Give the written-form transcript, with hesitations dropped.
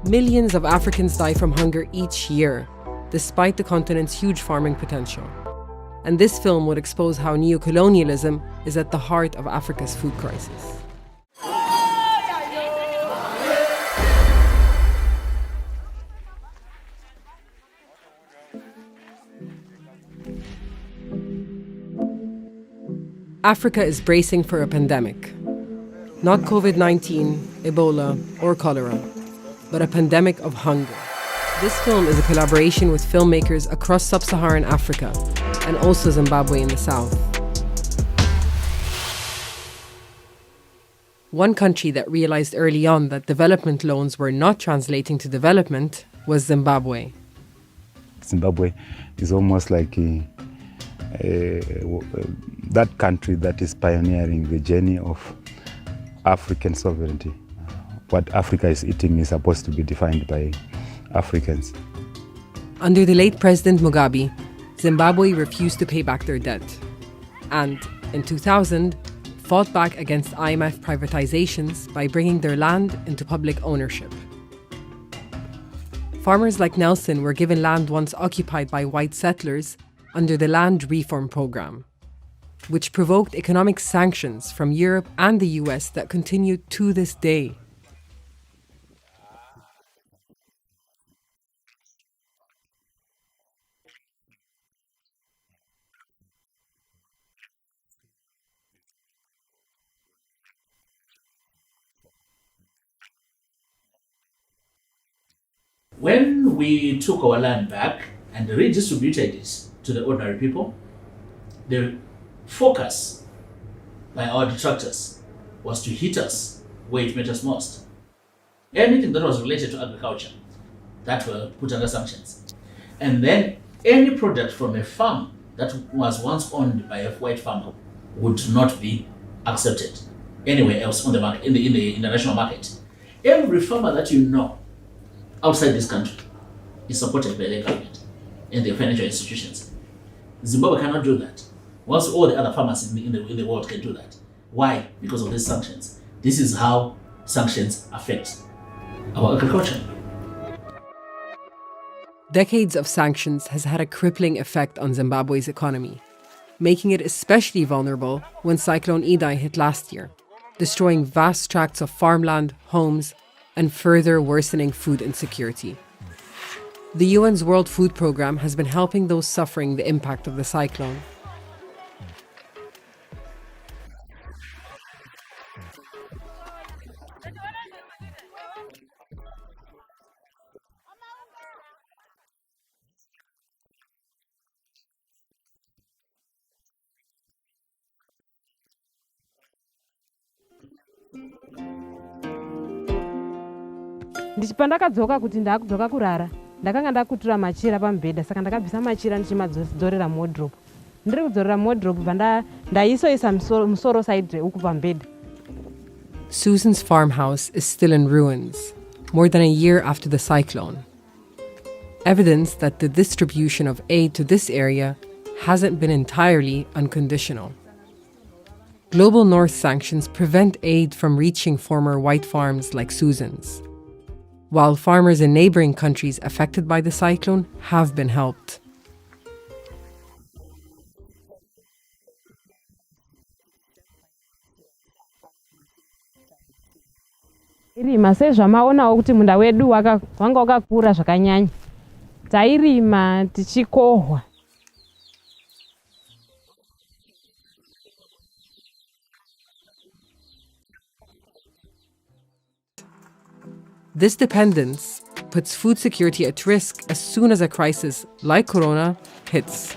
Millions of Africans die from hunger each year, despite the continent's huge farming potential. And this film would expose how neocolonialism is at the heart of Africa's food crisis. Africa is bracing for a pandemic. Not COVID-19, Ebola, or cholera, but a pandemic of hunger. This film is a collaboration with filmmakers across sub-Saharan Africa and also Zimbabwe in the south. One country that realized early on that development loans were not translating to development was Zimbabwe. Zimbabwe is almost like that country that is pioneering the journey of African sovereignty. What Africa is eating is supposed to be defined by Africans. Under the late President Mugabe, Zimbabwe refused to pay back their debt. And in 2000, fought back against IMF privatizations by bringing their land into public ownership. Farmers like Nelson were given land once occupied by white settlers under the Land Reform Program, which provoked economic sanctions from Europe and the US that continue to this day. When we took our land back and redistributed it to the ordinary people, the focus by our detractors was to hit us where it matters most. Anything that was related to agriculture, that were put under sanctions. And then any product from a farm that was once owned by a white farmer would not be accepted anywhere else on the market, in the international market. Every farmer that you know outside this country is supported by the government and the financial institutions. Zimbabwe cannot do that. Once all the other farmers in the world can do that. Why? Because of these sanctions. This is how sanctions affect our agriculture. Decades of sanctions has had a crippling effect on Zimbabwe's economy, making it especially vulnerable when Cyclone Idai hit last year, destroying vast tracts of farmland, homes, and further worsening food insecurity. The UN's World Food Programme has been helping those suffering the impact of the cyclone. Ndichipandakadzoka kuti ndakudzoka kurara ndakanga ndakutura machira pamubhedha saka ndakabvisa machira ndichimadzorera wardrobe ndiri kudzorera wardrobe bva ndaisoisa musoro side uku pamubhedha. Susan's farmhouse is still in ruins, more than a year after the cyclone. Evidence that the distribution of aid to this area hasn't been entirely unconditional. Global North sanctions prevent aid from reaching former white farms like Susan's, while farmers in neighbouring countries affected by the cyclone have been helped. Irima sezvamaonawo kuti munda wedu wanga wakakura zvakanyanya. Tairima tichikohwa. This dependence puts food security at risk as soon as a crisis like corona hits.